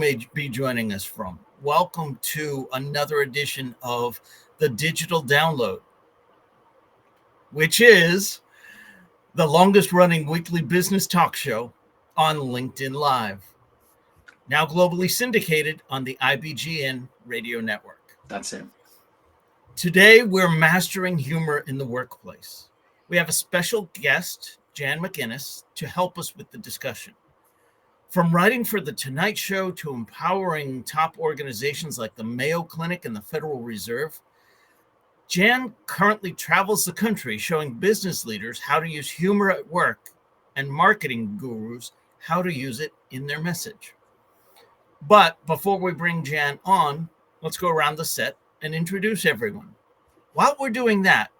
may be joining us from. Welcome to another edition of the Digital Download, which is the longest running weekly business talk show on LinkedIn Live, now globally syndicated on the IBGN radio network. That's it. Today, we're mastering humor in the workplace. We have a special guest, Jan McInnis, to help us with the discussion. From writing for The Tonight Show to empowering top organizations like the Mayo Clinic and the Federal Reserve, Jan currently travels the country showing business leaders how to use humor at work and marketing gurus how to use it in their message. But before we bring Jan on, let's go around the set and introduce everyone. While we're doing that,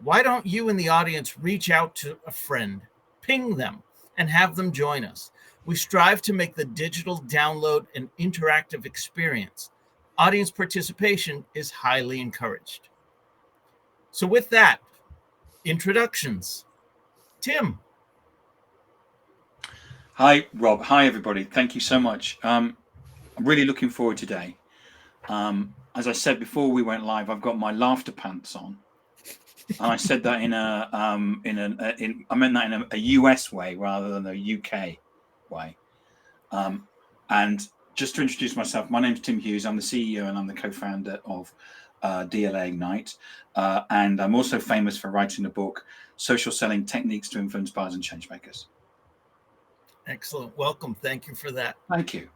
why don't you in the audience reach out to a friend, ping them, and have them join us? We strive to make the digital download an interactive experience. Audience participation is highly encouraged. So with that, introductions. Tim. Hi, Rob. Hi, everybody. Thank you so much. I'm really looking forward today. As I said before we went live, I've got my laughter pants on. And I said that I meant that in a US way rather than a UK way. And just to introduce myself, my name's Tim Hughes. I'm the CEO and I'm the co-founder of DLA Ignite. And I'm also famous for writing the book, Social Selling Techniques to Influence Buyers and Changemakers. Excellent. Welcome. Thank you for that. Thank you.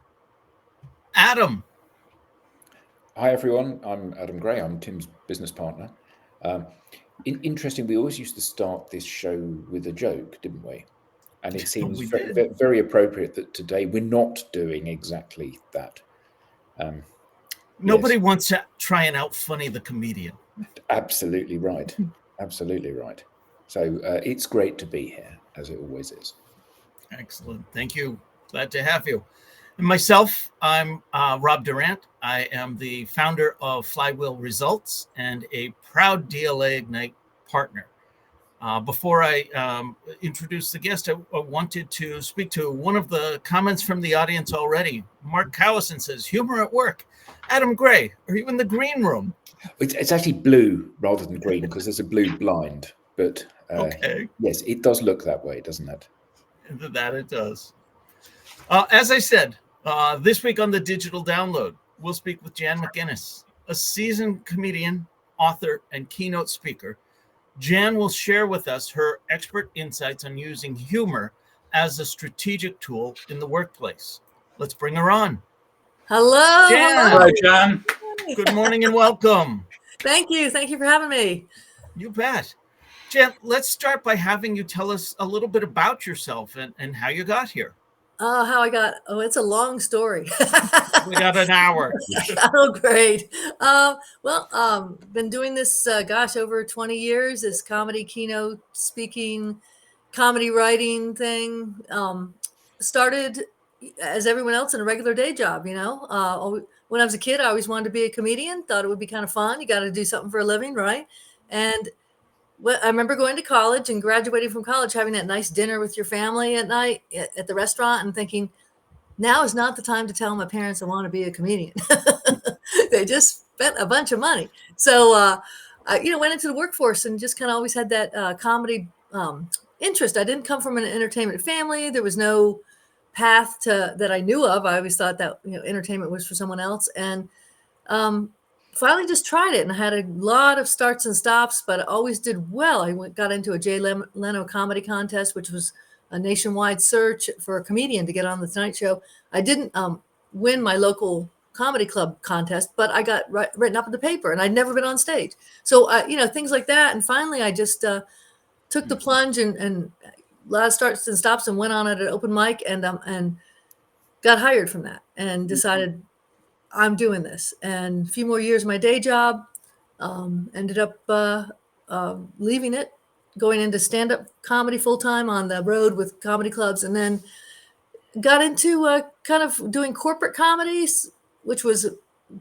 Adam. Hi, everyone. I'm Adam Gray. I'm Tim's business partner. Interesting, we always used to start this show with a joke, didn't we? And it seems very appropriate that today we're not doing exactly that. Nobody wants to try and out-funny the comedian. Absolutely right. Absolutely right. So it's great to be here, as it always is. Excellent. Thank you. Glad to have you. And myself, I'm Rob Durant. I am the founder of Flywheel Results and a proud DLA Ignite partner. Before I introduce the guest, I wanted to speak to one of the comments from the audience already. Mark Cowison says, humor at work. Adam Gray, are you in the green room? It's actually blue rather than green because there's a blue blind. But okay. Yes, it does look that way, doesn't it? That it does. As I said, this week on the Digital Download, we'll speak with Jan McInnis, a seasoned comedian, author, and keynote speaker. Jan will share with us her expert insights on using humor as a strategic tool in the workplace. Let's bring her on. Hello. Jan. Hello, Jan. Good morning and welcome. Thank you. Thank you for having me. You bet. Jan, let's start by having you tell us a little bit about yourself and how you got here. It's a long story. We got an hour. Oh, great. Been doing this, over 20 years, this comedy keynote speaking, comedy writing thing. Started as everyone else in a regular day job, when I was a kid, I always wanted to be a comedian, thought it would be kind of fun. You got to do something for a living, right? And I remember going to college and graduating from college, having that nice dinner with your family at night at the restaurant and thinking, now is not the time to tell my parents I want to be a comedian. They just spent a bunch of money. So, I went into the workforce and just kind of always had that comedy interest. I didn't come from an entertainment family. There was no path that I knew of. I always thought that, entertainment was for someone else. And finally just tried it, and I had a lot of starts and stops, but I always did well. I got into a Jay Leno comedy contest, which was a nationwide search for a comedian to get on the Tonight Show. I didn't win my local comedy club contest, but I got written up in the paper, and I'd never been on stage. So, things like that. And finally, I just took the plunge and a lot of starts and stops and went on at an open mic and got hired from that and decided I'm doing this. And a few more years of my day job, ended up leaving it, going into stand-up comedy full-time on the road with comedy clubs, and then got into kind of doing corporate comedies, which was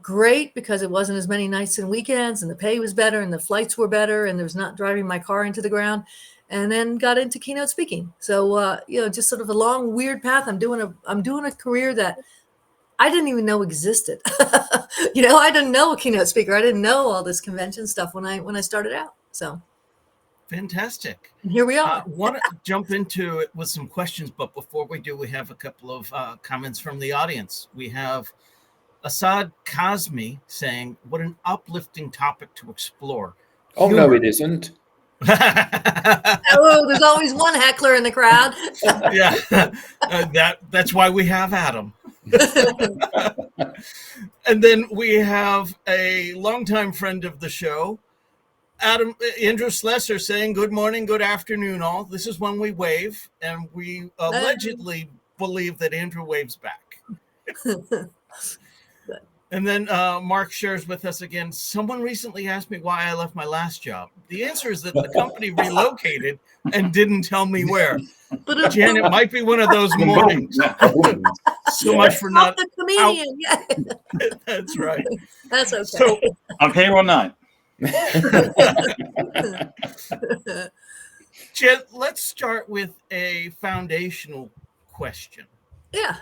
great because it wasn't as many nights and weekends, and the pay was better, and the flights were better, and there was not driving my car into the ground. And then got into keynote speaking. So just sort of a long, weird path. I'm doing a career that I didn't even know existed. I didn't know a keynote speaker. I didn't know all this convention stuff when I started out. So fantastic. Here we are. Want to jump into it with some questions, but before we do, we have a couple of comments from the audience. We have Asad Kazmi saying, "What an uplifting topic to explore." Oh, no, it isn't. Oh, there's always one heckler in the crowd. Yeah, that's why we have Adam. And then we have a longtime friend of the show, Andrew Slesser, saying, "Good morning, good afternoon, all. This is when we wave," and we allegedly believe that Andrew waves back. And then Mark shares with us again, "Someone recently asked me why I left my last job. The answer is that the company relocated and didn't tell me where." But Jan, it might be one of those mornings. So much for not the comedian. Yeah. That's right. That's okay. So I'm here all night. Jen, let's start with a foundational question. Yeah.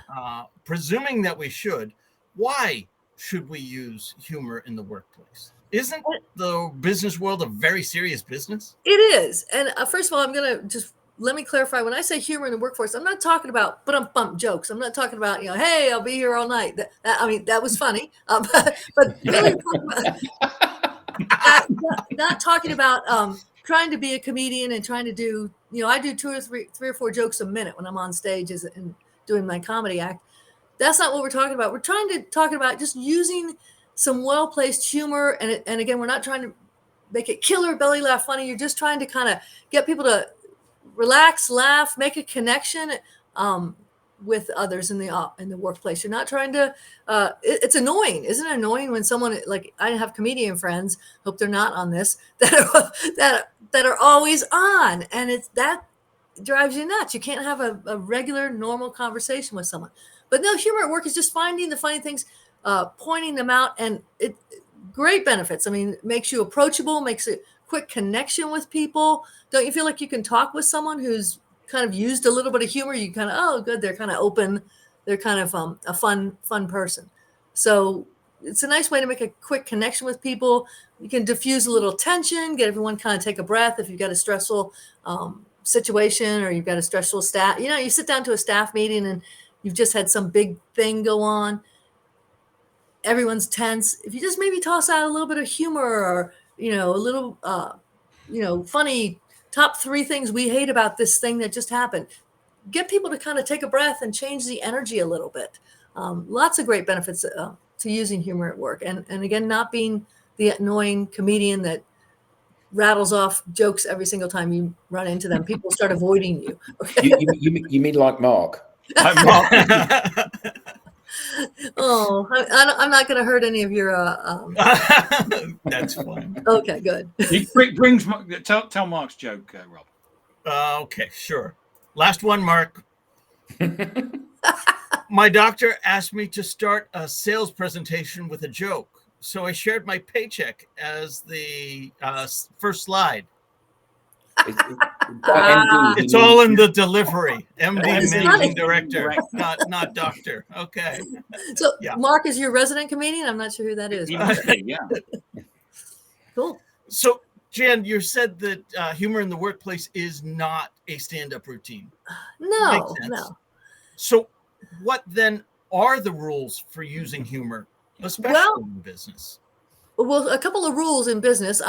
Presuming that we should, why should we use humor in the workplace? Isn't the business world a very serious business? It is. And first of all, I'm going to just let me clarify. When I say humor in the workforce, I'm not talking about bump jokes. I'm not talking about, hey, I'll be here all night. That was funny. But really not talking about trying to be a comedian and trying to do, I do three or four jokes a minute when I'm on stage and doing my comedy act. That's not what we're talking about. We're trying to talk about just using some well-placed humor. And again, we're not trying to make it killer belly laugh funny. You're just trying to kind of get people to relax, laugh, make a connection with others in the workplace. You're not trying to. It's annoying, isn't it annoying when someone, like, I have comedian friends, hope they're not on this, that are always on, and that drives you nuts. You can't have a regular, normal conversation with someone. But no, humor at work is just finding the funny things, pointing them out, and it great benefits. I mean, it makes you approachable, makes a quick connection with people. Don't you feel like you can talk with someone who's kind of used a little bit of humor? You kind of, oh, good, they're kind of open. They're kind of a fun person. So it's a nice way to make a quick connection with people. You can diffuse a little tension, get everyone kind of take a breath if you've got a stressful situation or you've got a stressful staff. You sit down to a staff meeting and you've just had some big thing go on. Everyone's tense. If you just maybe toss out a little bit of humor or, a little, funny top 3 things we hate about this thing that just happened, get people to kind of take a breath and change the energy a little bit. Lots of great benefits to using humor at work. And again, not being the annoying comedian that rattles off jokes every single time you run into them. People start avoiding you. Okay? You mean like Mark? I'm Mark. Oh, I'm not going to hurt any of your. That's fine. Okay, good. He brings. Tell Mark's joke, Rob. Okay, sure. Last one, Mark. My doctor asked me to start a sales presentation with a joke, so I shared my paycheck as the first slide. It's all in the delivery. MD, managing director, not doctor. Okay. So yeah. Mark is your resident comedian? I'm not sure who that is. Yeah. Cool. So Jan, you said that humor in the workplace is not a stand-up routine. No. So what then are the rules for using humor, especially in business? Well, a couple of rules in business.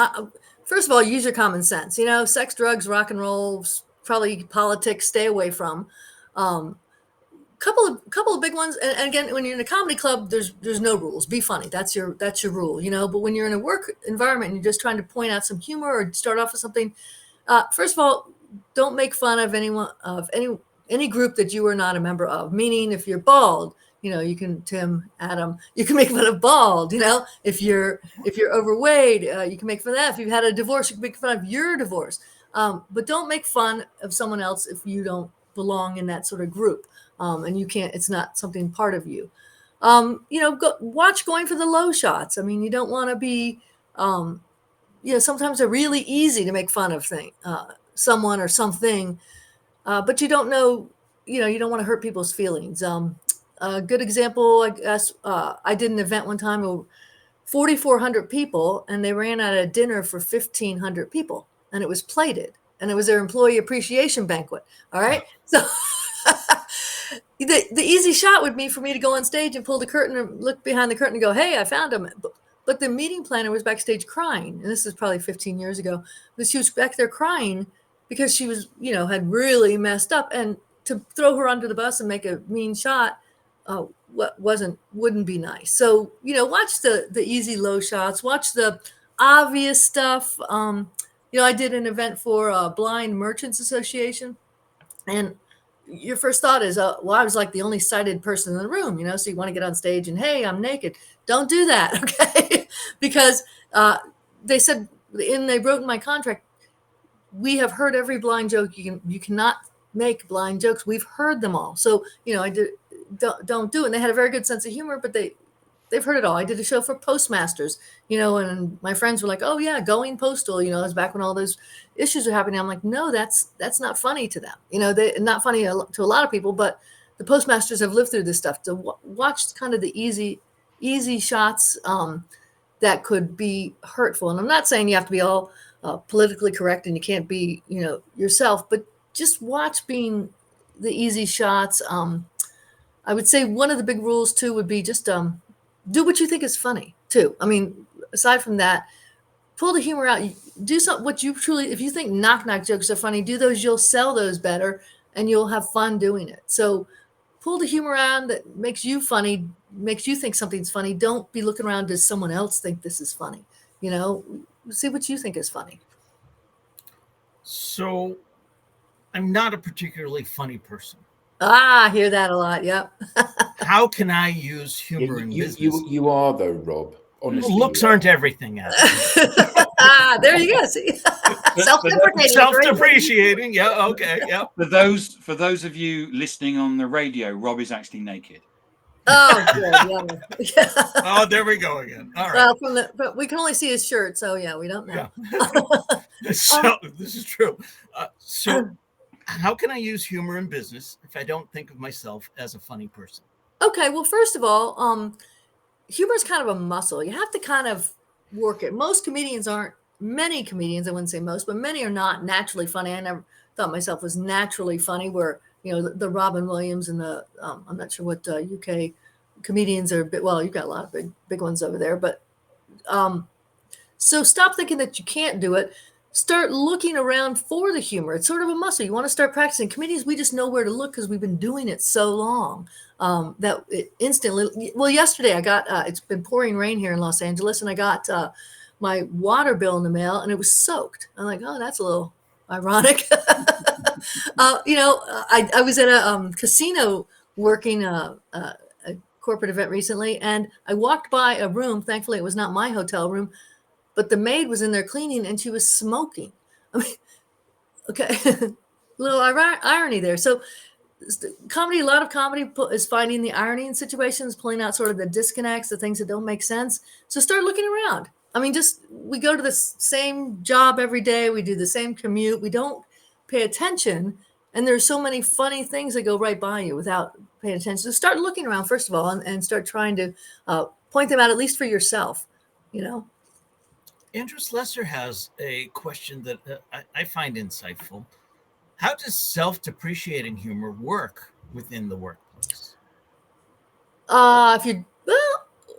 First of all, use your common sense. Sex, drugs, rock and roll, probably politics, stay away from. Couple of big ones. And again, when you're in a comedy club, there's no rules. Be funny. That's your rule. But when you're in a work environment and you're just trying to point out some humor or start off with something, first of all, don't make fun of anyone of any group that you are not a member of. Meaning, if you're bald, you can, Tim, Adam, you can make fun of bald. If you're overweight, you can make fun of that. If you've had a divorce, you can make fun of your divorce. But don't make fun of someone else if you don't belong in that sort of group. And you can't, it's not something part of you. Watch going for the low shots. I mean, you don't want to be, sometimes they're really easy to make fun of someone or something, but you don't know, you don't want to hurt people's feelings. A good example, I guess, I did an event one time of 4,400 people, and they ran out of dinner for 1,500 people, and it was plated, and it was their employee appreciation banquet. All right. So the easy shot would be for me to go on stage and pull the curtain and look behind the curtain and go, hey, I found him. But the meeting planner was backstage crying. And this is probably 15 years ago. But she was back there crying because she was, had really messed up. And to throw her under the bus and make a mean shot wouldn't be nice. So, watch the easy low shots, watch the obvious stuff. I did an event for a Blind Merchants Association, and your first thought is, well, I was like the only sighted person in the room, so you want to get on stage and, hey, I'm naked. Don't do that. Okay. Because they said, and they wrote in my contract, we have heard every blind joke. You cannot make blind jokes. We've heard them all. So, I did, don't do it. And they had a very good sense of humor, but they've heard it all. I did a show for postmasters, and my friends were like, oh yeah, going postal, it was back when all those issues were happening. I'm like, no, that's not funny to them. They not funny to a lot of people, but the postmasters have lived through this stuff. To watch kind of the easy shots that could be hurtful. And I'm not saying you have to be all politically correct and you can't be, yourself, but just watch being the easy shots. I would say one of the big rules too would be just do what you think is funny too. I mean, aside from that, pull the humor out. Do something what you truly, if you think knock jokes are funny, do those. You'll sell those better and you'll have fun doing it. So pull the humor out that makes you funny, makes you think something's funny. Don't be looking around, does someone else think this is funny? See what you think is funny. So I'm not a particularly funny person. I hear that a lot. Yep. How can I use humor in business? You are though, Rob. Honestly, looks aren't everything. There you go. See? Self-depreciating. Yeah. Okay. Yeah. For those of you listening on the radio, Rob is actually naked. Oh, good. Yeah. Oh, there we go again. All right. Well, but we can only see his shirt, so yeah, we don't know. Yeah. So this is true. So how can I use humor in business if I don't think of myself as a funny person? Okay. Well, first of all, humor is kind of a muscle. You have to kind of work it. Many comedians, I wouldn't say most, but many are not naturally funny. I never thought myself was naturally funny, where, the Robin Williams and the, I'm not sure what UK comedians are, well, you've got a lot of big ones over there, but so stop thinking that you can't do it. Start looking around for the humor. It's sort of a muscle. You want to start practicing. Comedians, we just know where to look because we've been doing it so long that it instantly. Well, yesterday I got, it's been pouring rain here in Los Angeles, and I got my water bill in the mail, and it was soaked. I'm like, oh, that's a little ironic. I was at a casino working a corporate event recently, and I walked by a room. Thankfully, it was not my hotel room, but the maid was in there cleaning and she was smoking. I mean, okay, little irony there. So comedy, a lot of comedy is finding the irony in situations, pulling out sort of the disconnects, the things that don't make sense. So start looking around. I mean, we go to the same job every day. We do the same commute. We don't pay attention. And there's so many funny things that go right by you without paying attention. So start looking around, first of all, and start trying to point them out, at least for yourself, Andrew Slesser has a question that I find insightful. How does self-depreciating humor work within the workplace?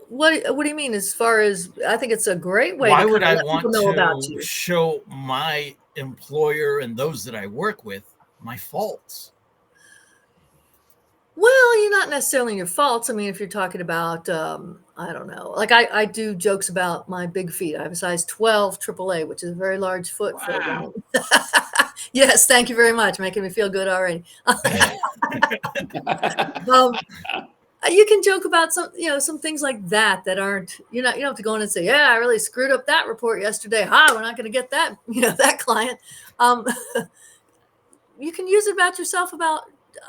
What do you mean? As far as, I think it's a great way. Why would I want to show my employer and those that I work with my faults? Well, you're not necessarily your faults. I mean, if you're talking about, I don't know, like I do jokes about my big feet. I have a size 12 AAA, which is a very large foot. Wow. Yes, thank you very much. Making me feel good already. You can joke about some things like that aren't, you don't have to go in and say, yeah, I really screwed up that report yesterday. We're not going to get that, that client. You can use it about yourself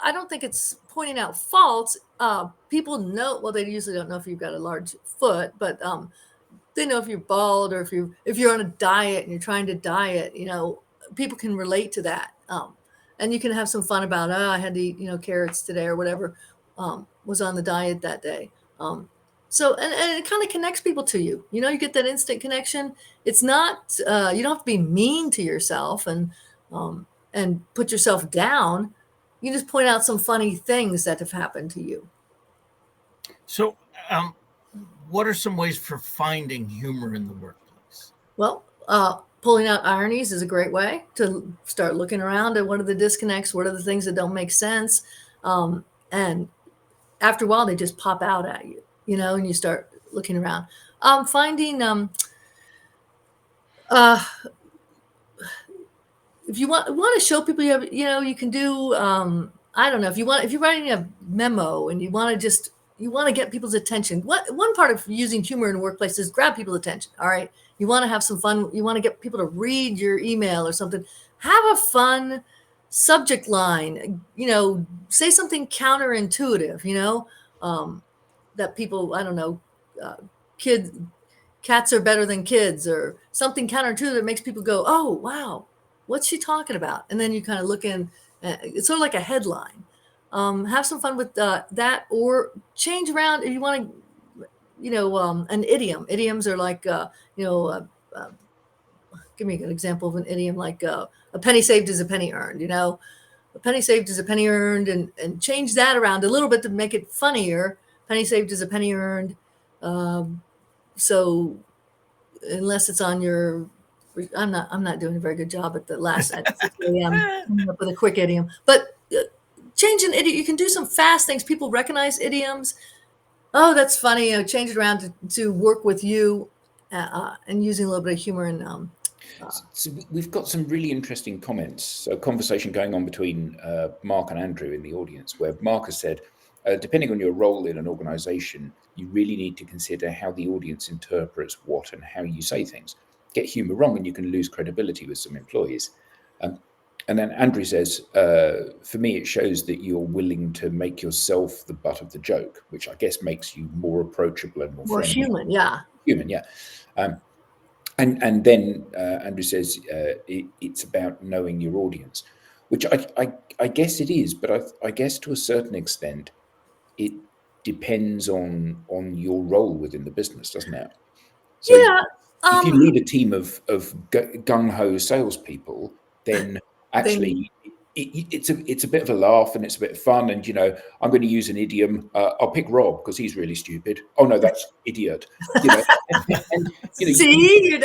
I don't think it's pointing out faults. People know, well, they usually don't know if you've got a large foot, but they know if you're bald or if you're on a diet and you're trying to diet, people can relate to that. And you can have some fun about, I had to eat, carrots today or whatever. was on the diet that day. So, and it kind of connects people to you. You know, you get that instant connection. It's not, you don't have to be mean to yourself and put yourself down. You just point out some funny things that have happened to you. So, what are some ways for finding humor in the workplace? Well, pulling out ironies is a great way to start looking around at what are the disconnects, what are the things that don't make sense. And after a while, they just pop out at you, you know, and you start looking around. Finding, if you want to show people you have, you know, you can do, I don't know, if you're writing a memo and you want to get people's attention. One part of using humor in a workplace is grab people's attention. All right. You want to have some fun. You want to get people to read your email or something. Have a fun subject line, you know, say something counterintuitive, you know, that people, I don't know, cats are better than kids or something counterintuitive that makes people go, oh, wow, what's she talking about? And then you kind of look in, it's sort of like a headline. Have some fun with that, or change around if you want to, you know, an idiom. Idioms are like, you know, give me an example of an idiom, like a penny saved is a penny earned, you know, a penny saved is a penny earned, and change that around a little bit to make it funnier. Penny saved is a penny earned. So unless it's on your, I'm not doing a very good job at the last at 6 a.m. coming up with a quick idiom, but change an idiom. You can do some fast things. People recognize idioms. Oh, that's funny. You know, change it around to work with you, and using a little bit of humor. And so we've got some really interesting comments. A conversation going on between Mark and Andrew in the audience, where Mark has said, depending on your role in an organization, you really need to consider how the audience interprets what and how you say things. Get humor wrong and you can lose credibility with some employees. And then Andrew says, for me, it shows that you're willing to make yourself the butt of the joke, which I guess makes you more approachable and more friendly. Human, yeah. Human, yeah. And then Andrew says it's about knowing your audience, which I guess it is, but I guess to a certain extent, it depends on your role within the business, doesn't it? So yeah. If you lead a team of gung-ho salespeople, then actually it's a bit of a laugh and it's a bit of fun. And, you know, I'm going to use an idiom. I'll pick Rob because he's really stupid. Oh, no, that's idiot. You know, and, you know, see?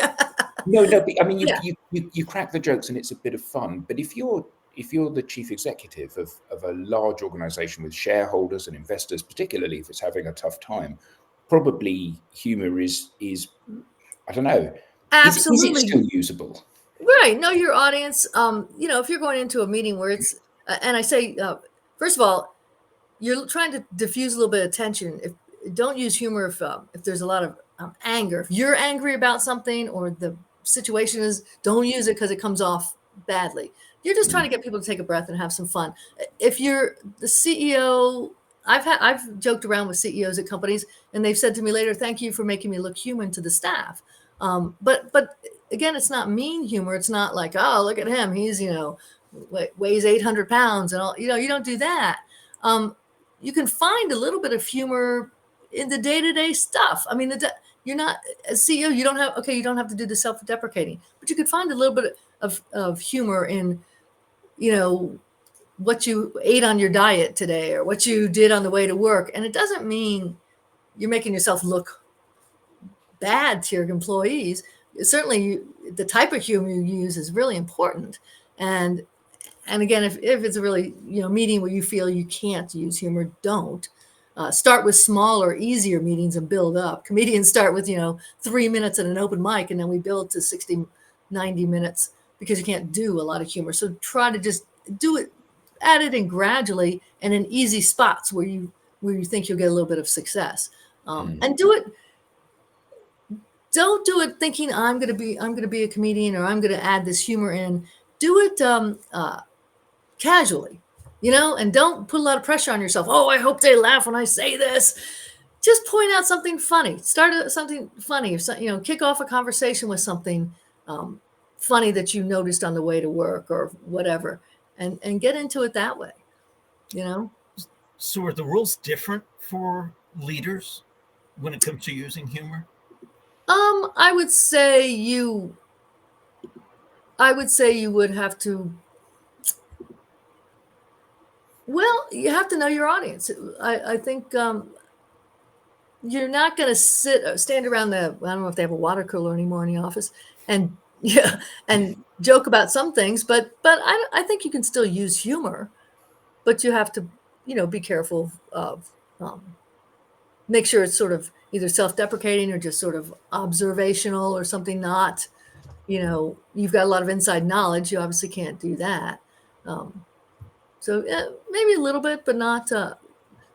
No, but, I mean, you crack the jokes and it's a bit of fun. But if you're the chief executive of a large organization with shareholders and investors, particularly if it's having a tough time, probably humor is I don't know. Absolutely. Is it still usable? Right. Know your audience. You know, if you're going into a meeting where it's, and I say, first of all, you're trying to diffuse a little bit of tension. Don't use humor if there's a lot of anger. If you're angry about something or the situation is, don't use it because it comes off badly. You're just trying to get people to take a breath and have some fun. If you're the CEO, I've joked around with CEOs at companies, and they've said to me later, "Thank you for making me look human to the staff." But again, it's not mean humor. It's not like, oh, look at him. He's, you know, weighs 800 pounds and all, you know, you don't do that. You can find a little bit of humor in the day-to-day stuff. I mean, you're not a CEO. You don't have to do the self-deprecating, but you could find a little bit of humor in, you know, what you ate on your diet today or what you did on the way to work. And it doesn't mean you're making yourself look bad to your employees. Certainly the type of humor you use is really important. And again, if it's a really, you know, meeting where you feel you can't use humor, don't. Start with smaller, easier meetings and build up. Comedians start with, you know, 3 minutes at an open mic, and then we build to 60, 90 minutes because you can't do a lot of humor. So try to just do it, add it in gradually and in easy spots where you think you'll get a little bit of success. And do it. Don't do it thinking I'm going to be a comedian or I'm going to add this humor in. Do it casually, you know, and don't put a lot of pressure on yourself. Oh, I hope they laugh when I say this. Just point out something funny. Start something funny, or you know, kick off a conversation with something funny that you noticed on the way to work or whatever, and get into it that way, you know. So are the rules different for leaders when it comes to using humor? I would say you would have to. Well, you have to know your audience. I think you're not going to stand around I don't know if they have a water cooler anymore in the office, and and joke about some things, but I think you can still use humor, but you have to, be careful of, make sure it's sort of either self-deprecating or just sort of observational or something. Not, you've got a lot of inside knowledge. You obviously can't do that. So maybe a little bit, but not.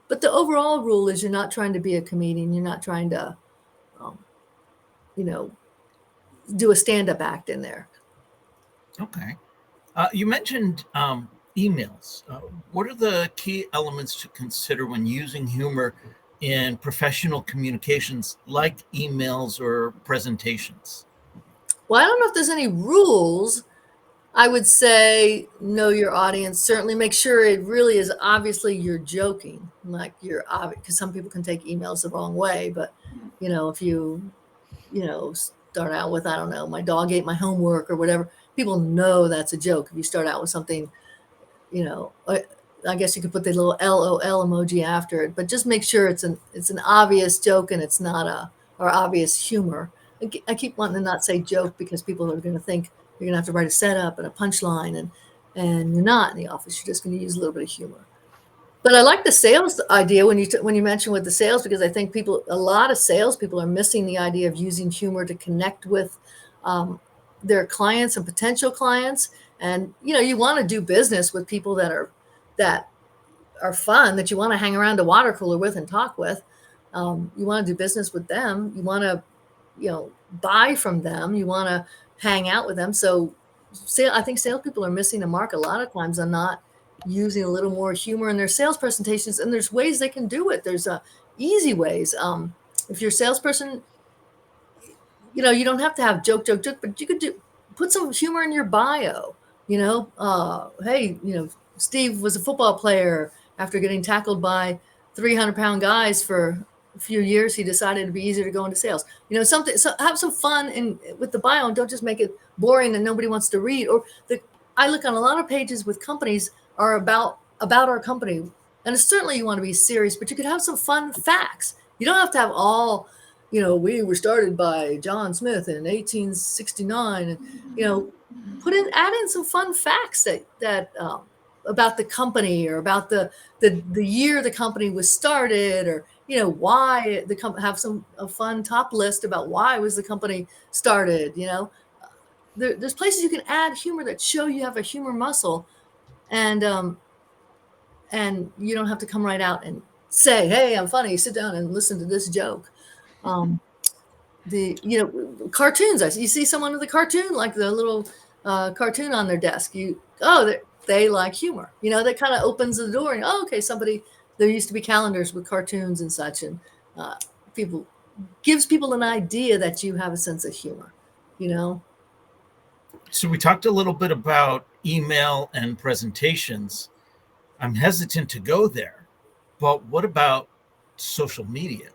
But the overall rule is you're not trying to be a comedian. You're not trying to, do a stand-up act in there. Okay. You mentioned emails. What are the key elements to consider when using humor in professional communications like emails or presentations? Well, I don't know if there's any rules. I would say know your audience. Certainly make sure it really is obviously you're joking, like you're obvious, because some people can take emails the wrong way. But, if you, start out with, I don't know, my dog ate my homework or whatever, people know that's a joke. If you start out with something, I guess you could put the little LOL emoji after it, but just make sure it's an obvious joke and it's not or obvious humor. I keep wanting to not say joke because people are going to think you're going to have to write a setup and a punchline, and you're not in the office. You're just going to use a little bit of humor. But I like the sales idea when you mention with the sales, because I think a lot of salespeople are missing the idea of using humor to connect with their clients and potential clients. And, you want to do business with people that are fun, that you want to hang around a water cooler with and talk with. You want to do business with them. You want to, buy from them. You want to hang out with them. So I think salespeople are missing the mark a lot of times on not using a little more humor in their sales presentations. And there's ways they can do it. There's easy ways. If you're a salesperson, you don't have to have joke, but you could put some humor in your bio. Hey, Steve was a football player. After getting tackled by 300-pound guys for a few years, he decided to be easier to go into sales. Something. So have some fun with the bio, and don't just make it boring and nobody wants to read. I look on a lot of pages with companies are about our company, and certainly you want to be serious, but you could have some fun facts. You don't have to have all. We were started by John Smith in 1869, and add in some fun facts that about the company, or about the year the company was started, or why the company. Have a fun top list about why was the company started. There's places you can add humor that show you have a humor muscle, and you don't have to come right out and say, "Hey, I'm funny. Sit down and listen to this joke." Cartoons. You see someone with a cartoon, like the little cartoon on their desk. They like humor. That kind of opens the door. And okay, there used to be calendars with cartoons and such, and gives people an idea that you have a sense of humor. So we talked a little bit about email and presentations. I'm hesitant to go there, but what about social media?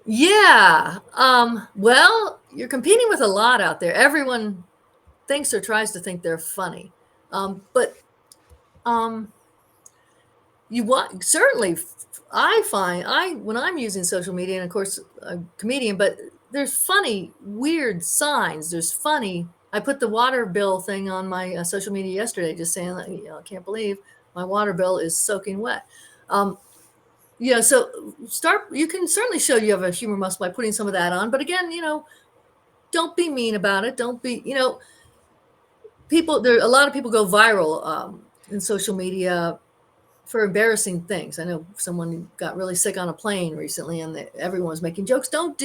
Yeah. Well, you're competing with a lot out there. Everyone thinks or tries to think they're funny. But you want, certainly I find when I'm using social media, and of course I'm a comedian, but there's funny, weird signs. I put the water bill thing on my social media yesterday, just saying that, I can't believe my water bill is soaking wet. So you can certainly show you have a humor muscle by putting some of that on. But again, don't be mean about it. Don't be, a lot of people go viral in social media for embarrassing things. I know someone got really sick on a plane recently, and everyone was making jokes. Don't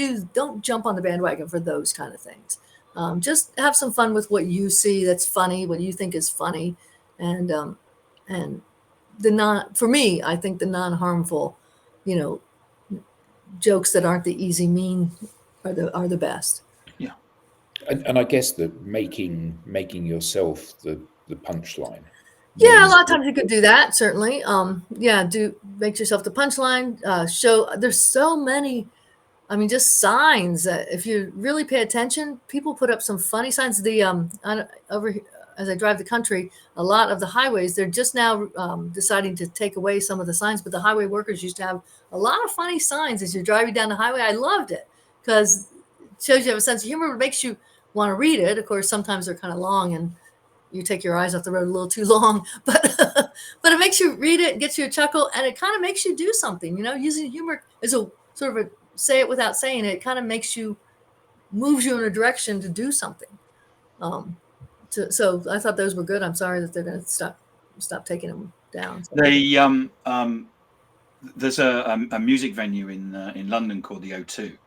jump on the bandwagon for those kind of things. Just have some fun with what you see that's funny, what you think is funny, and for me, I think the non-harmful, jokes that aren't the easy mean are the best. Yeah. And I guess that making yourself the punchline. Yeah, a lot of times you could do that, certainly. Do make yourself the punchline. Show there's so many. I mean, just signs that if you really pay attention, people put up some funny signs. Over here, as I drive the country, a lot of the highways, they're just now deciding to take away some of the signs, but the highway workers used to have a lot of funny signs as you're driving down the highway. I loved it because it shows you have a sense of humor. It makes you want to read it. Of course, sometimes they're kind of long and you take your eyes off the road a little too long, but it makes you read it, gets you a chuckle, and it kind of makes you do something. Using humor is a sort of a say it without saying it. It kind of moves you in a direction to do something. So I thought those were good. I'm sorry that they're going to stop taking them down. So. There's a music venue in London called the O2,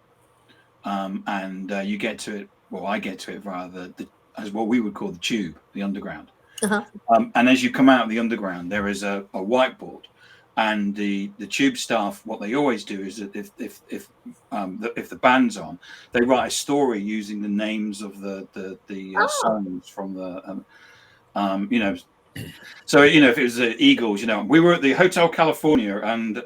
and you get to it. Well, I get to it via as what we would call the tube, the underground. Uh-huh. And as you come out of the underground, there is a whiteboard, and the tube staff, what they always do is that if the band's on, they write a story using the names of the songs from the So if it was the Eagles, we were at the Hotel California, and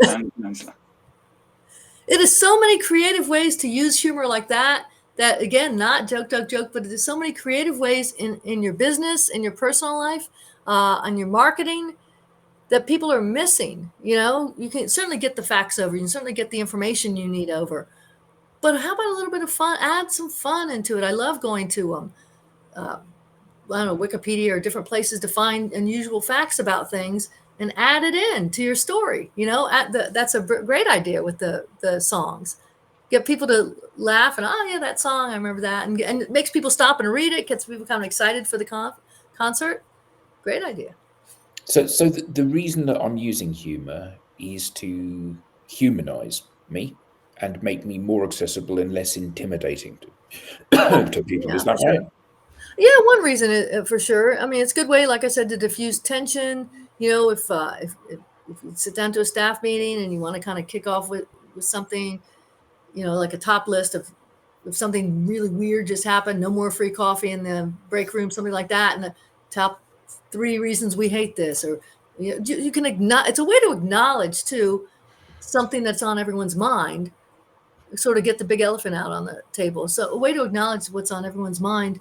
it is so many creative ways to use humor like that. That again, not joke, but there's so many creative ways in your business, in your personal life, on your marketing that people are missing. You can certainly get the facts over, you can certainly get the information you need over, but how about a little bit of fun? Add some fun into it. I love going to I don't know, Wikipedia or different places to find unusual facts about things and add it in to your story. That's a great idea with the songs. Get people to laugh and, oh yeah, that song, I remember that. And it makes people stop and read it, gets people kind of excited for the concert. Great idea. So the reason that I'm using humor is to humanize me and make me more accessible and less intimidating to people. Yeah, is that sure. right? Yeah, one reason for sure. I mean, it's a good way, like I said, to diffuse tension. If you sit down to a staff meeting and you want to kind of kick off with something, like a top list of if something really weird just happened, no more free coffee in the break room, something like that, and the top 3 reasons we hate this, or you can acknowledge. It's a way to acknowledge too something that's on everyone's mind. Sort of get the big elephant out on the table. So a way to acknowledge what's on everyone's mind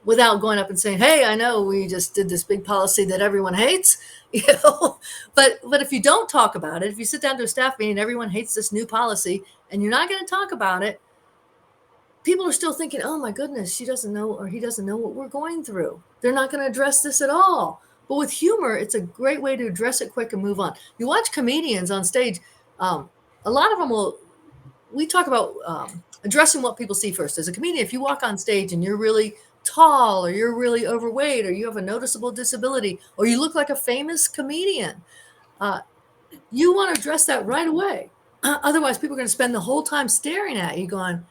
without going up and saying, "Hey, I know we just did this big policy that everyone hates," But if you don't talk about it, if you sit down to a staff meeting, everyone hates this new policy, and you're not going to talk about it, people are still thinking, "Oh my goodness, she doesn't know or he doesn't know what we're going through." They're not going to address this at all. But with humor, it's a great way to address it quick and move on. You watch comedians on stage; a lot of them will. We talk about addressing what people see first. As a comedian, if you walk on stage and you're really tall, or you're really overweight, or you have a noticeable disability, or you look like a famous comedian, you want to address that right away. Otherwise, people are going to spend the whole time staring at you going,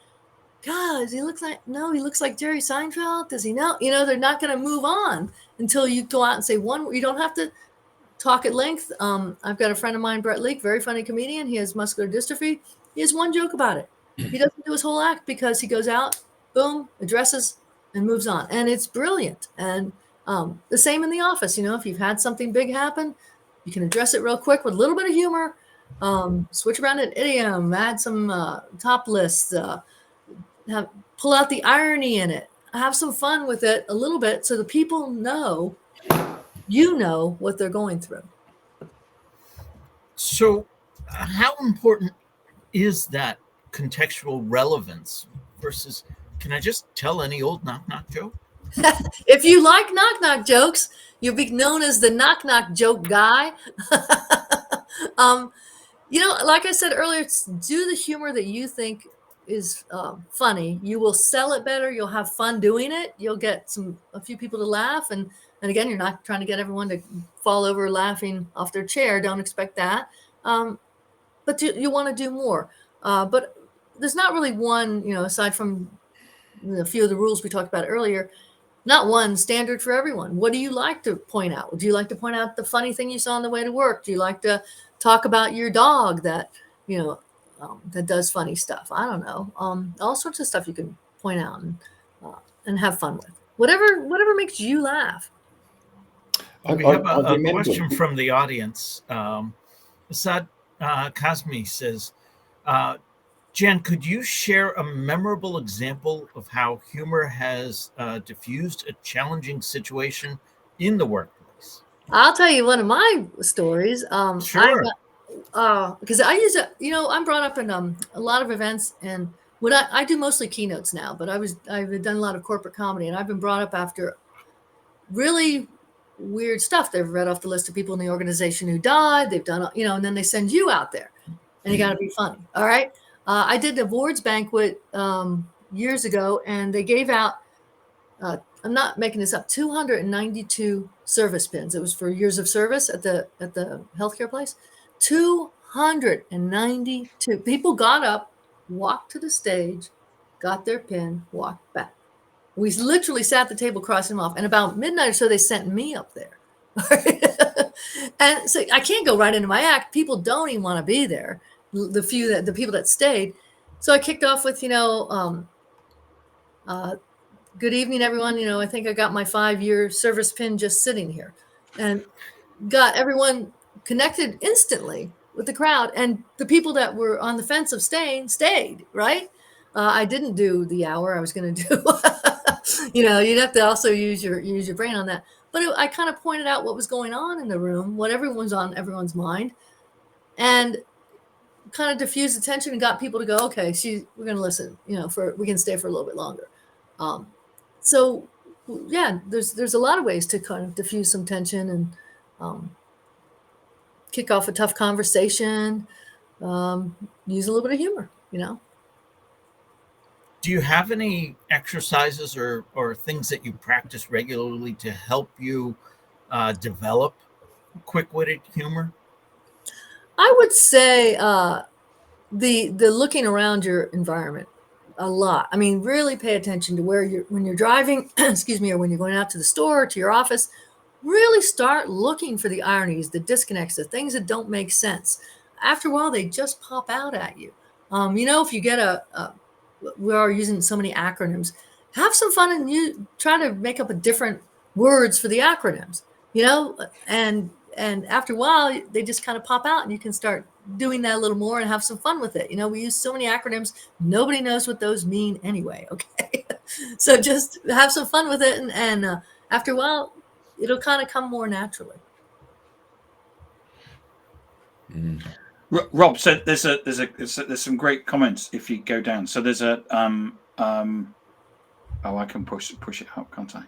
"God, does he look like, no, he looks like Jerry Seinfeld. Does he know?" They're not going to move on until you go out and say one. You don't have to talk at length. I've got a friend of mine, Brett Leake, very funny comedian. He has muscular dystrophy. He has one joke about it. He doesn't do his whole act because he goes out, boom, addresses, and moves on. And it's brilliant. And the same in the office. If you've had something big happen, you can address it real quick with a little bit of humor, switch around an idiom, add some top lists, pull out the irony in it, have some fun with it a little bit so the people know what they're going through. So how important is that contextual relevance versus, can I just tell any old knock-knock joke? If you like knock-knock jokes, you'll be known as the knock-knock joke guy. Like I said earlier, do the humor that you think is funny. You will sell it better. You'll have fun doing it. You'll get a few people to laugh. And again, you're not trying to get everyone to fall over laughing off their chair. Don't expect that. But you want to do more. But there's not really one, aside from a few of the rules we talked about earlier, not one standard for everyone. What do you like to point out? Do you like to point out the funny thing you saw on the way to work? Do you like to talk about your dog that, that does funny stuff? I don't know. All sorts of stuff you can point out and have fun with. Whatever makes you laugh. We have I a remember. question from the audience. Asad Kazmi says, Jan, could you share a memorable example of how humor has diffused a challenging situation in the workplace? I'll tell you one of my stories. Sure. Because I use it, I'm brought up in a lot of events, and what I do mostly keynotes now, but I've done a lot of corporate comedy, and I've been brought up after really weird stuff. They've read off the list of people in the organization who died. They've done, and then they send you out there, and you got to be funny. All right. I did an awards banquet years ago, and they gave out, I'm not making this up, 292 service pins. It was for years of service at the healthcare place. 292 people got up, walked to the stage, got their pin, walked back. We literally sat at the table, crossing them off, and about midnight or so, they sent me up there. And so I can't go right into my act. People don't even want to be there. The people that stayed. So I kicked off with, good evening, everyone. I think I got my 5-year service pin just sitting here, and got everyone connected instantly with the crowd. And the people that were on the fence of staying stayed, right? I didn't do the hour I was going to do. You'd have to also use your brain on that. But I kind of pointed out what was going on in the room, what everyone's on everyone's mind, and kind of diffused the tension and got people to go, okay, we're going to listen, we can stay for a little bit longer. So yeah, there's a lot of ways to kind of diffuse some tension and kick off a tough conversation, use a little bit of humor, Do you have any exercises or things that you practice regularly to help you develop quick-witted humor? I would say the looking around your environment a lot. I mean, really pay attention to when you're driving, excuse me, or when you're going out to the store, to your office. Really start looking for the ironies, the disconnects, the things that don't make sense. After a while, they just pop out at you. If you get we are using so many acronyms, have some fun and you try to make up a different words for the acronyms, and after a while, they just kind of pop out, and you can start doing that a little more and have some fun with it. We use so many acronyms, nobody knows what those mean anyway. Okay. So just have some fun with it. And after a while, it'll kind of come more naturally. Rob said there's some great comments if you go down. So there's I can push it up, can't I?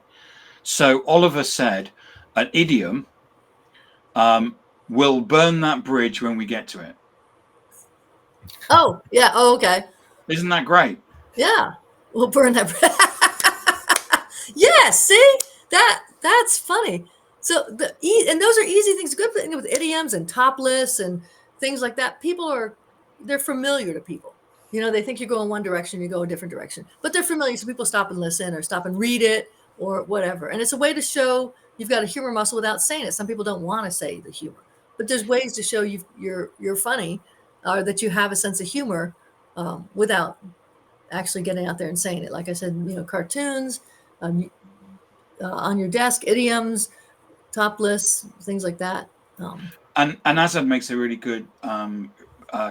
So Oliver said an idiom will burn that bridge when we get to it. Oh, yeah. Oh, okay. Isn't that great? Yeah. We'll burn that bridge. Yeah, see? That's funny. So and those are easy things. Good thing with idioms and top lists and things like that. They're familiar to people. They think you go in one direction, you go a different direction, but they're familiar. So people stop and listen or stop and read it or whatever. And it's a way to show you've got a humor muscle without saying it. Some people don't want to say the humor, but there's ways to show you're funny or that you have a sense of humor without actually getting out there and saying it. Like I said, cartoons, on your desk, idioms, top lists, things like that. And Azad makes a really good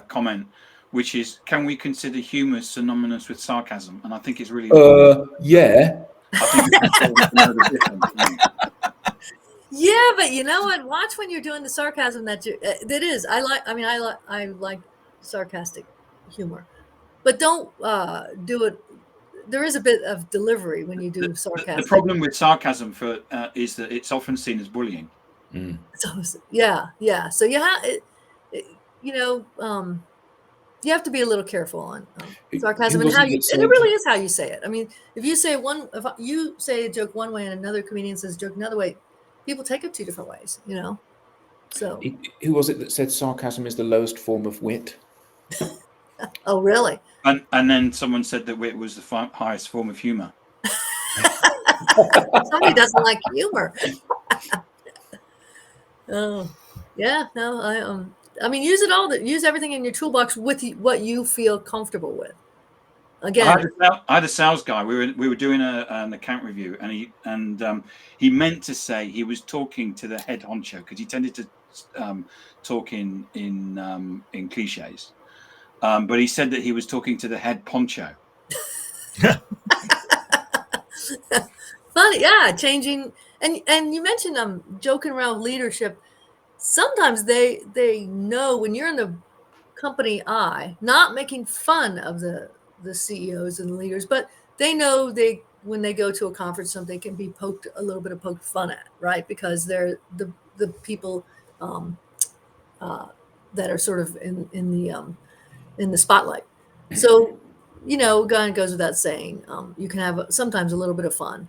comment, which is, can we consider humor synonymous with sarcasm? And I think it's really yeah. I think it's know the difference. Yeah, but you know what? Watch when you're doing the sarcasm that is. I like sarcastic humor, but don't do it. There is a bit of delivery when you do sarcasm. The problem with sarcasm is that it's often seen as bullying. Mm. So, yeah. So you have, you have to be a little careful on sarcasm and how and it really is how you say it. I mean, if you say a joke one way and another comedian says a joke another way, people take it 2 different ways. So who was it that said sarcasm is the lowest form of wit? Oh, really? And then someone said that wit was the highest form of humor. Somebody doesn't like humor. Oh, yeah. No, I mean, use it all. Use everything in your toolbox with what you feel comfortable with. again. I had a sales guy. We were doing an account review, and he meant to say he was talking to the head honcho because he tended to talk in cliches, but he said that he was talking to the head poncho. Funny, yeah, changing. And you mentioned joking around with leadership. Sometimes they know when you're in the company eye, not making fun of the CEOs and the leaders, but they know when they go to a conference, something can be poked fun at, right? Because they're the people that are sort of in the spotlight. So, kind of goes without saying, you can have sometimes a little bit of fun.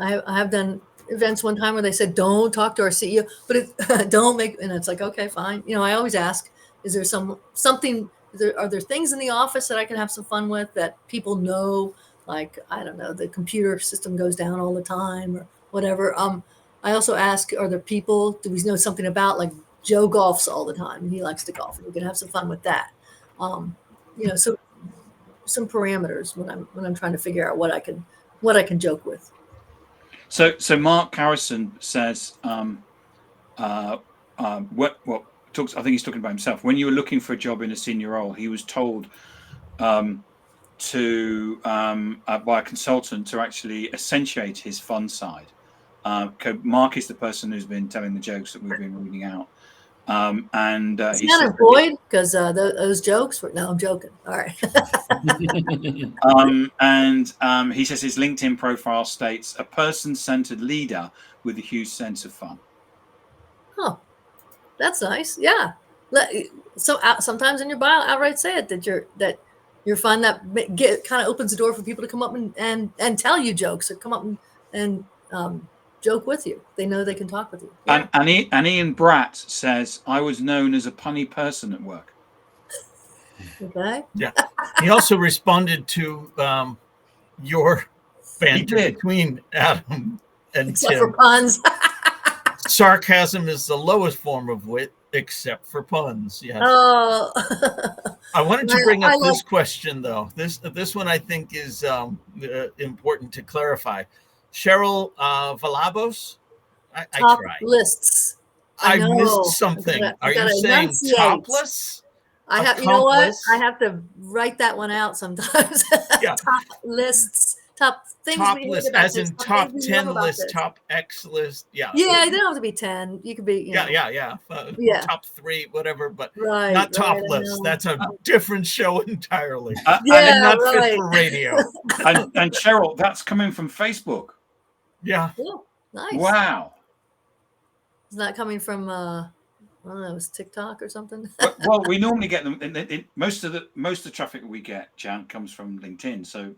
I have done events one time where they said, don't talk to our CEO, but don't make, and it's like, okay, fine. I always ask, is there something, are there things in the office that I can have some fun with that people know? Like, I don't know, the computer system goes down all the time or whatever. I also ask, are there people, do we know something about, like Joe golfs all the time and he likes to golf and we can have some fun with that. So some parameters when I'm trying to figure out what I can joke with. So Mark Harrison says, what talks. I think he's talking about himself. When you were looking for a job in a senior role, he was told by a consultant to actually accentuate his fun side. Mark is the person who's been telling the jokes that we've been reading out. And he's unemployed because those jokes were. No, I'm joking. All right. And he says his LinkedIn profile states a person-centered leader with a huge sense of fun. Oh, that's nice. Yeah. So sometimes in your bio, outright say it that you're fun. That kind of opens the door for people to come up and tell you jokes or come up and joke with you. They know they can talk with you. Yeah. And Ian Bratt says, I was known as a punny person at work. Okay. Yeah. He also responded to your banter between Adam and except Tim. for puns. Sarcasm is the lowest form of wit, except for puns. Yes. Oh. I wanted to bring up this question, though. This one I think is important to clarify. Cheryl Villalobos, I tried. Lists. I missed something. Are you saying topless? I have, you know what? I have to write that one out sometimes. Yeah. Top lists, top things. Top list, as in top 10 list, top X list. Yeah. Yeah, they don't have to be 10. You could be. Yeah. Top 3, whatever, but not top list. That's a different show entirely. I did not fit for radio. And Cheryl, that's coming from Facebook. Yeah. Nice. Wow. It's not coming from I don't know, it's TikTok or something. Well, we normally get them. Most of the traffic we get, Jan, comes from LinkedIn. So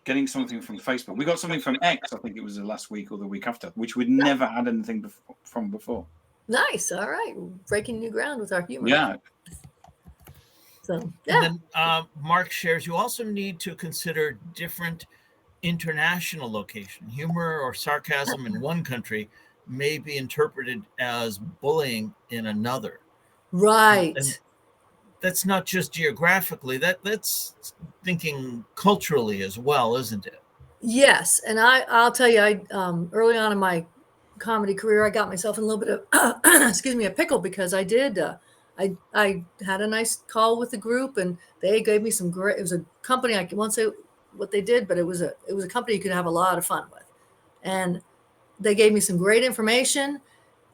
getting something from Facebook. We got something from X. I think it was the last week or the week after, which we'd never had anything from before. Nice. All right, breaking new ground with our humor. Yeah. So yeah. And then Mark shares, you also need to consider different international location. Humor or sarcasm in one country may be interpreted as bullying in another. Right. And that's not just geographically, that's thinking culturally as well, isn't it? Yes. And I'll tell you, early on in my comedy career, I got myself in a little bit of a pickle because I did I had a nice call with the group and they gave me some great, it was a company, I won't say what they did, but it was a company you could have a lot of fun with. And they gave me some great information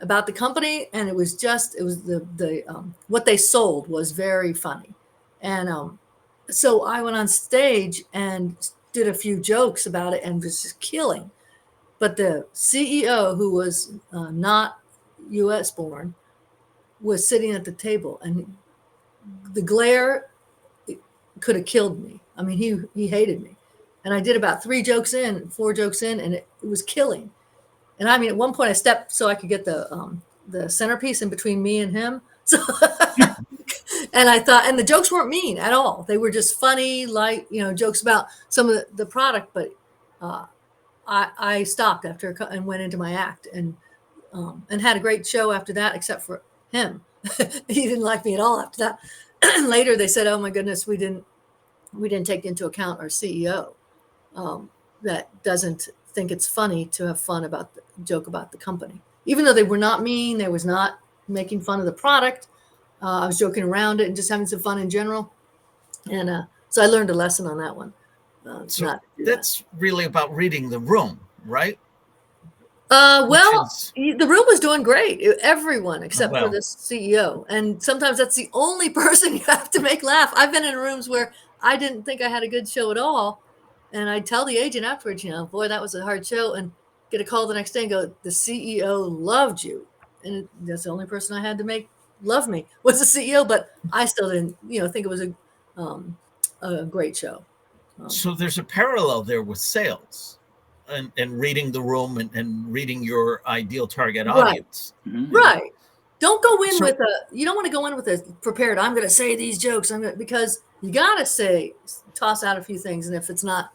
about the company, and it was the what they sold was very funny. And so I went on stage and did a few jokes about it and was just killing. But the CEO, who was not US born, was sitting at the table, and the glare could have killed me. I mean, he hated me. And I did about 4 jokes in, and it was killing. And I mean, at one point I stepped so I could get the centerpiece in between me and him. So, and I thought, and the jokes weren't mean at all. They were just funny, like, jokes about some of the product. But I stopped after and went into my act and had a great show after that, except for him. He didn't like me at all after that. Later they said, oh my goodness, we didn't we didn't take into account our CEO that doesn't think it's funny to have fun about the joke about the company, even though they were not mean. They was not making fun of the product. I was joking around it and just having some fun in general. And so I learned a lesson on that one. So that's really about reading the room, right? Well, the room was doing great. Everyone except for the CEO. And sometimes that's the only person you have to make laugh. I've been in rooms where I didn't think I had a good show at all. And I tell the agent afterwards, boy, that was a hard show. And get a call the next day and go, the CEO loved you. And that's the only person I had to make love me was the CEO. But I still didn't, think it was a great show. So there's a parallel there with sales and reading the room and reading your ideal target audience. Right. Don't go in you don't want to go in with a prepared, I'm going to say these jokes. Because you got to toss out a few things. And if it's not,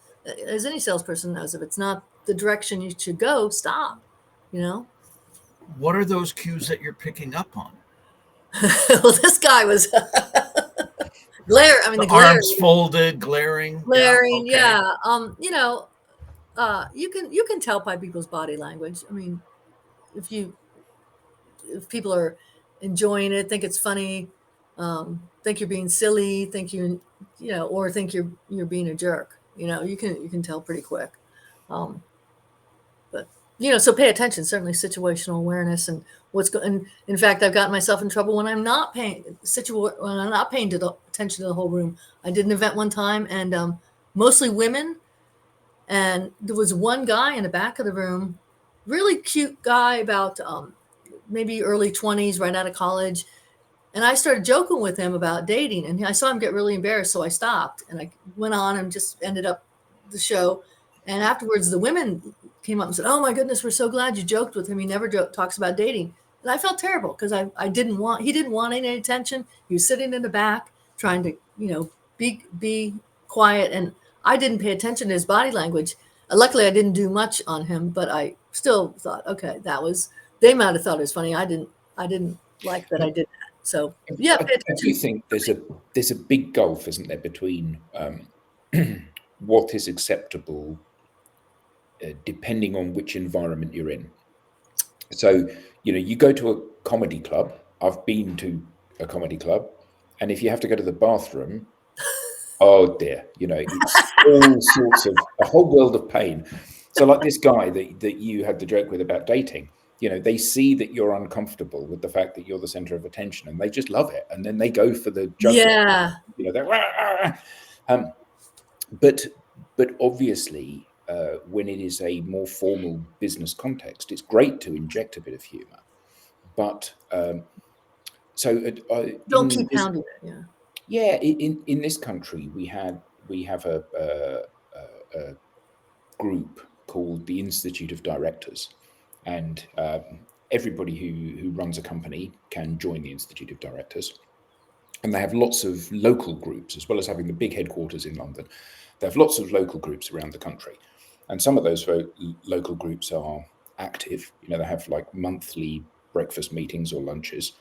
as any salesperson knows, if it's not the direction you should go, stop, What are those cues that you're picking up on? Well, this guy was the arms folded, glaring. Yeah. You can tell by people's body language. I mean, if people are enjoying it, think it's funny, think you're being silly, think or think you're being a jerk, you can tell pretty quick. But so pay attention. Certainly situational awareness and what's going. In fact, I've gotten myself in trouble when I'm not paying attention to the whole room. I did an event one time, and mostly women, and there was one guy in the back of the room, really cute guy, about maybe early 20s, right out of college. And I started joking with him about dating, and I saw him get really embarrassed, so I stopped and I went on and just ended up the show. And afterwards, the women came up and said, "Oh my goodness, we're so glad you joked with him. He never talks about dating." And I felt terrible because he didn't want any attention. He was sitting in the back trying to, be quiet, and I didn't pay attention to his body language. Luckily, I didn't do much on him, but I still thought, okay, they might have thought it was funny. I didn't like that I did that. So yeah, I do think there's a big gulf, isn't there, between what is acceptable depending on which environment you're in. So, you go to a comedy club. I've been to a comedy club, and if you have to go to the bathroom, oh dear, it's all sorts of a whole world of pain. So like this guy that you had the joke with about dating, they see that you're uncomfortable with the fact that you're the center of attention, and they just love it. And then they go for the joke. Yeah. But obviously, when it is a more formal business context, it's great to inject a bit of humor. But don't keep pounding it. Yeah. Yeah. In this country, we have a group called the Institute of Directors, and everybody who runs a company can join the Institute of Directors. And they have lots of local groups, as well as having the big headquarters in London. They have lots of local groups around the country. And some of those local groups are active. They have like monthly breakfast meetings or lunches.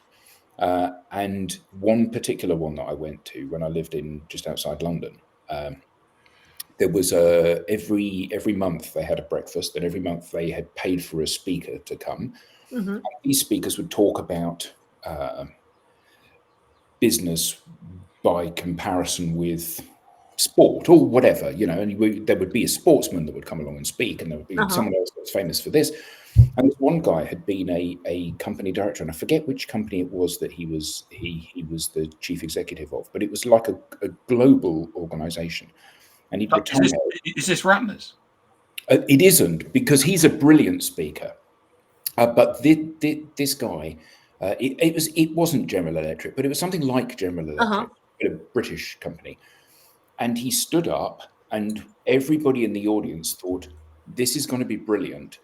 And one particular one that I went to when I lived in just outside London, there was every month they had a breakfast, and every month they had paid for a speaker to come. Mm-hmm. These speakers would talk about business by comparison with sport or whatever, and there would be a sportsman that would come along and speak, and there would be someone else that's famous for this. And this one guy had been a company director, and I forget which company it was that he was the chief executive of, but it was like a global organization. And he'd retired. Is this Ratner's? It isn't, because he's a brilliant speaker. But this guy, it wasn't General Electric, but it was something like General Electric, a British company. And he stood up, and everybody in the audience thought, this is going to be brilliant,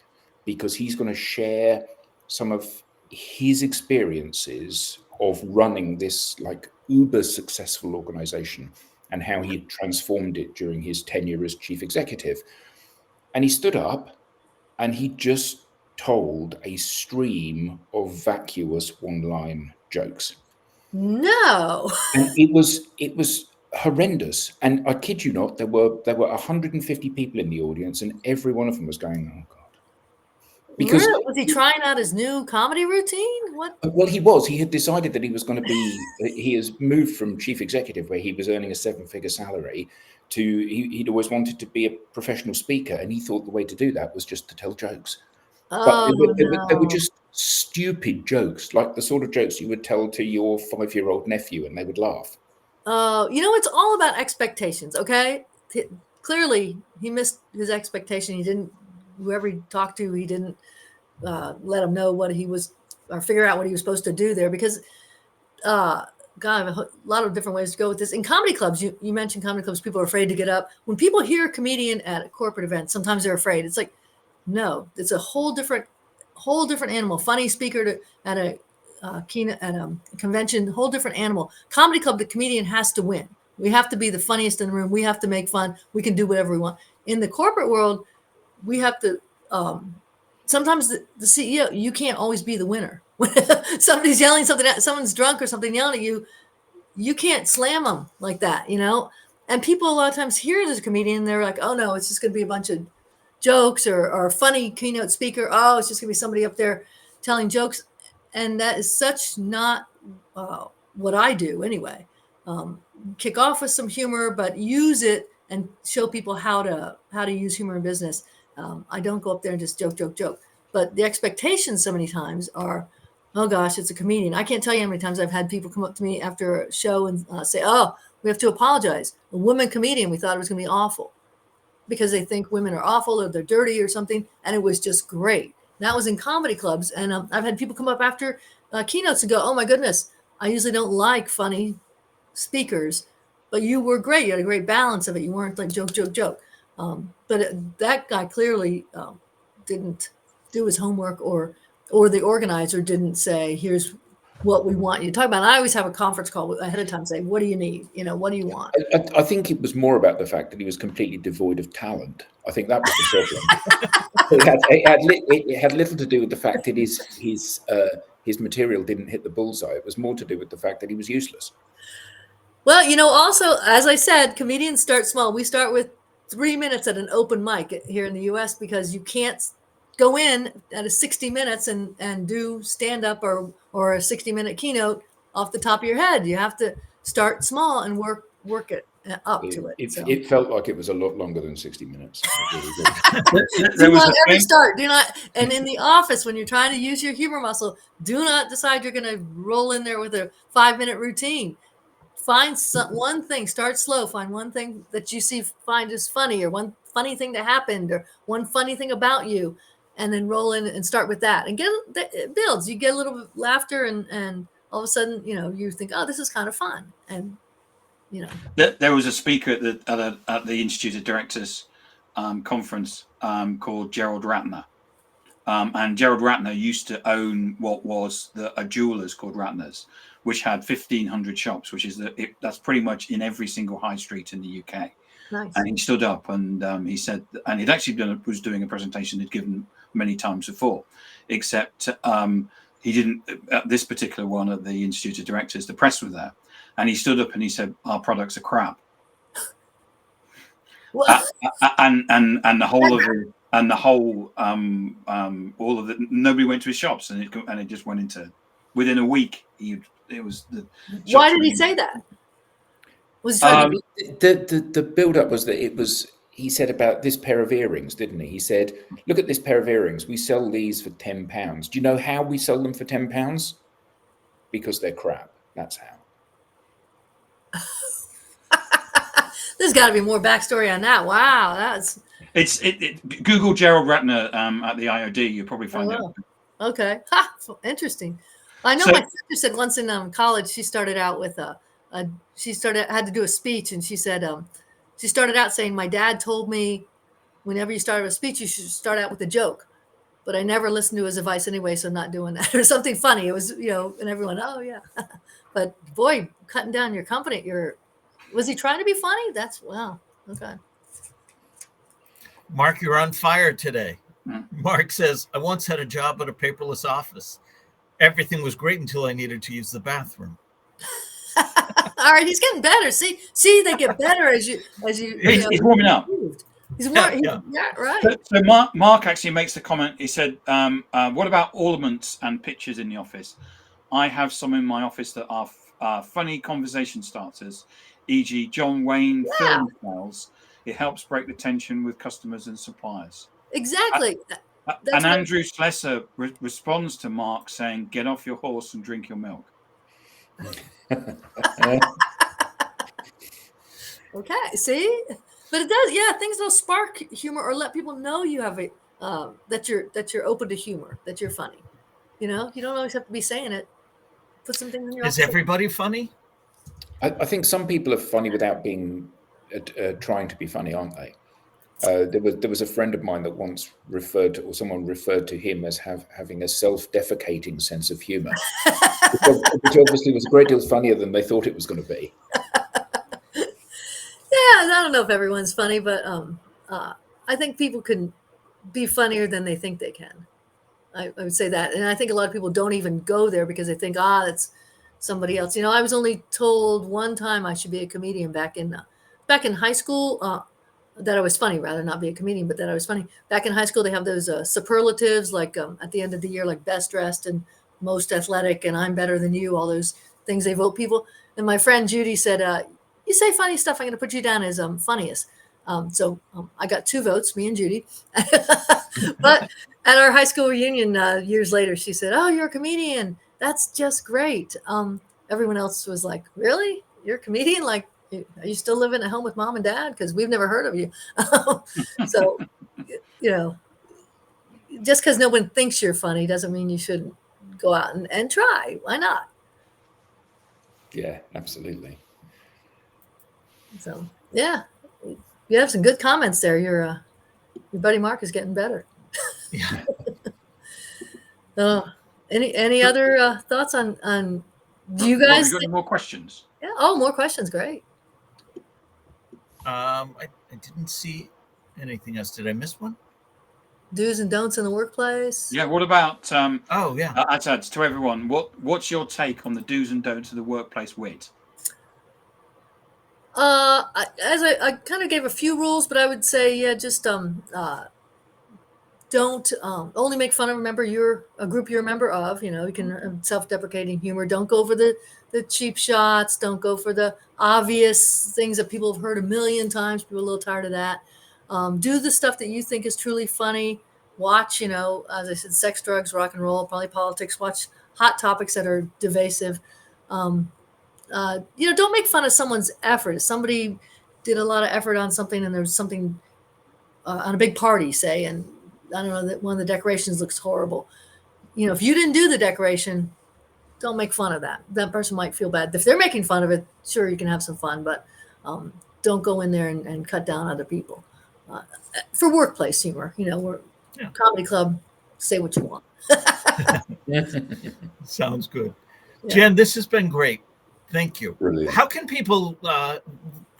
because he's going to share some of his experiences of running this like uber successful organization and how he had transformed it during his tenure as chief executive. And he stood up and he just told a stream of vacuous one-line jokes. No. And it was horrendous. And I kid you not, there were 150 people in the audience, and every one of them was going, "Oh God." Because really? Was he trying out his new comedy routine? What? Well, he had decided that he was going to be, he has moved from chief executive, where he was earning a 7-figure salary, to he'd always wanted to be a professional speaker, and he thought the way to do that was just to tell jokes. But they were just stupid jokes, like the sort of jokes you would tell to your 5-year-old nephew and they would laugh. It's all about expectations, okay? Clearly, he missed his expectation. He didn't, whoever he talked to, he didn't let him know what he was, or figure out what he was supposed to do there, because, God, a lot of different ways to go with this. In comedy clubs, you mentioned comedy clubs, people are afraid to get up. When people hear a comedian at a corporate event, sometimes they're afraid. It's like, no, it's a whole different animal. Funny speaker at a keynote at a convention, whole different animal. Comedy club, the comedian has to win. We have to be the funniest in the room. We have to make fun. We can do whatever we want. In the corporate world, we have to. Sometimes the CEO, you can't always be the winner. When somebody's yelling something at, someone's drunk or something yelling at you, you can't slam them like that, And people a lot of times hear it as a comedian, they're like, "Oh no, it's just going to be a bunch of jokes or a funny keynote speaker. Oh, it's just going to be somebody up there telling jokes," and that is such not what I do anyway. Kick off with some humor, but use it and show people how to use humor in business. I don't go up there and just joke. But the expectations so many times are, "Oh gosh, it's a comedian." I can't tell you how many times I've had people come up to me after a show and say, "Oh, we have to apologize. A woman comedian, we thought it was going to be awful," because they think women are awful or they're dirty or something. And it was just great. That was in comedy clubs. And I've had people come up after keynotes and go, "Oh my goodness, I usually don't like funny speakers, but you were great. You had a great balance of it. You weren't like joke. But that guy clearly didn't do his homework, or the organizer didn't say, "Here's what we want you to talk about." And I always have a conference call ahead of time, say, "What do you need? What do you want?" I think it was more about the fact that he was completely devoid of talent. I think that was the problem. It had little to do with the fact that his material didn't hit the bullseye. It was more to do with the fact that he was useless. Well, also, as I said, comedians start small. We start with 3 minutes at an open mic here in the US, because you can't go in at a 60 minutes and do stand-up or a 60-minute keynote off the top of your head. You have to start small and work it up to it. It felt like it was a lot longer than 60 minutes. Do not ever start. Do not. And in the office, when you're trying to use your humor muscle, do not decide you're going to roll in there with a 5-minute routine. Find one thing, start slow, find one thing that you find is funny, or one funny thing that happened, or one funny thing about you, and then roll in and start with that. And it builds. You get a little bit of laughter, and all of a sudden, you think, "Oh, this is kind of fun." And, There was a speaker at the Institute of Directors conference called Gerald Ratner. And Gerald Ratner used to own what was a jeweler's called Ratner's, which had 1,500 shops, which is that's pretty much in every single high street in the UK. Nice. And he stood up and he said, and he'd actually was doing a presentation he'd given many times before, except he didn't, at this particular one at the Institute of Directors, the press were there. And he stood up and he said, "Our products are crap." And the whole of it. And the whole, all of it, nobody went to his shops, and it just went into, within a week. It was the. Why did he say that? Was the build-up was that he said about this pair of earrings, didn't he? He said, "Look at this pair of earrings. We sell these for £10. Do you know how we sell them for £10? Because they're crap. That's how." There's got to be more backstory on that. Wow, that's. Google Gerald Ratner at the IOD. You'll probably find out. Okay, interesting. I know my sister said once in college she started out with had to do a speech, and she said she started out saying, "My dad told me whenever you start a speech, you should start out with a joke, but I never listened to his advice anyway, so I'm not doing that," or something funny. It was and everyone, "Oh yeah," but boy, cutting down your company. Was he trying to be funny? That's wow. Okay. Mark, you're on fire today. Mark says, "I once had a job at a paperless office. Everything was great until I needed to use the bathroom." All right, he's getting better. See, they get better as you. He's warming up. He's more. Yeah. Yeah, right. So Mark actually makes the comment. He said, "What about ornaments and pictures in the office? I have some in my office that are funny conversation starters, e.g., John Wayne film styles. It helps break the tension with customers and suppliers." Exactly. And Andrew Slesser responds to Mark saying, "Get off your horse and drink your milk." Okay, see, but it does. Yeah, things will spark humor or let people know you have a that you're open to humor, that you're funny. You know, you don't always have to be saying it. Put some things in your. Is everybody funny? I think some people are funny without being trying to be funny, aren't they? There was a friend of mine that once someone referred to him as having a self-defecating sense of humor, which obviously was a great deal funnier than they thought it was going to be. Yeah, I don't know if everyone's funny, but I think people can be funnier than they think they can. I would say that, and I think a lot of people don't even go there because they think, that's somebody else. You know, I was only told one time I should be a comedian back in high school. That I was funny, rather not be a comedian, but that I was funny. Back in high school, they have those superlatives, like at the end of the year, like best dressed and most athletic, and I'm better than you. All those things they vote people. And my friend Judy said, "You say funny stuff. I'm going to put you down as funniest." So I got 2 votes, me and Judy. But at our high school reunion years later, she said, "Oh, you're a comedian. That's just great." Everyone else was like, "Really? You're a comedian? Like, are you still living at home with mom and dad? Because we've never heard of you." So, you know, just because no one thinks you're funny doesn't mean you shouldn't go out and try. Why not? Yeah, absolutely. So, yeah, you have some good comments there. Your buddy Mark is getting better. Yeah. Any other thoughts on you guys? Have you got any more questions? Yeah. Oh, more questions. Great. I didn't see anything else. Did I miss one? Do's and don'ts in the workplace. Yeah. What about? Oh, yeah. Adds to everyone. What's your take on the do's and don'ts of the workplace wit? I kind of gave a few rules, but I would say, just don't only make fun of a group you're a member of. You know, you can self-deprecating humor. Don't go for the cheap shots. Don't go for the obvious things that people have heard a million times. People are a little tired of that. Do the stuff that you think is truly funny. Watch, as I said, sex, drugs, rock and roll, probably politics. Watch hot topics that are divisive. Don't make fun of someone's effort. If somebody did a lot of effort on something and there's something on a big party, say, and I don't know, that one of the decorations looks horrible. If you didn't do the decoration, don't make fun of that. That person might feel bad. If they're making fun of it, sure, you can have some fun, but don't go in there and cut down other people. For workplace humor, we're comedy club, say what you want. Sounds good. Yeah. Jen, this has been great. Thank you. Brilliant. How can people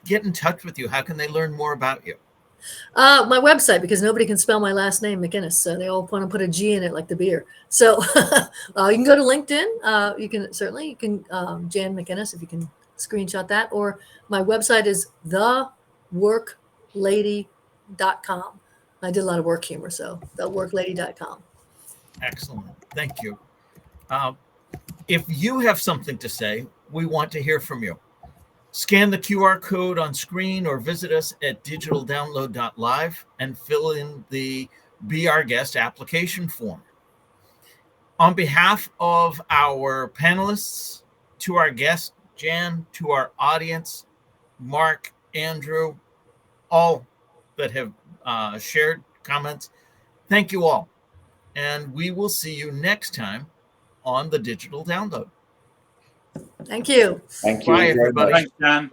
get in touch with you? How can they learn more about you? My website, because nobody can spell my last name, McInnis. So they all want to put a G in it like the beer. So you can go to LinkedIn. You can Jan McInnis, if you can screenshot that. Or my website is theworklady.com. I did a lot of work humor, so theworklady.com. Excellent. Thank you. If you have something to say, we want to hear from you. Scan the QR code on screen or visit us at digitaldownload.live and fill in the Be Our Guest application form. On behalf of our panelists, to our guest, Jan, to our audience, Mark, Andrew, all that have shared comments, thank you all. And we will see you next time on the Digital Download. Thank you. Thank you. Bye, everybody. Thanks, Dan.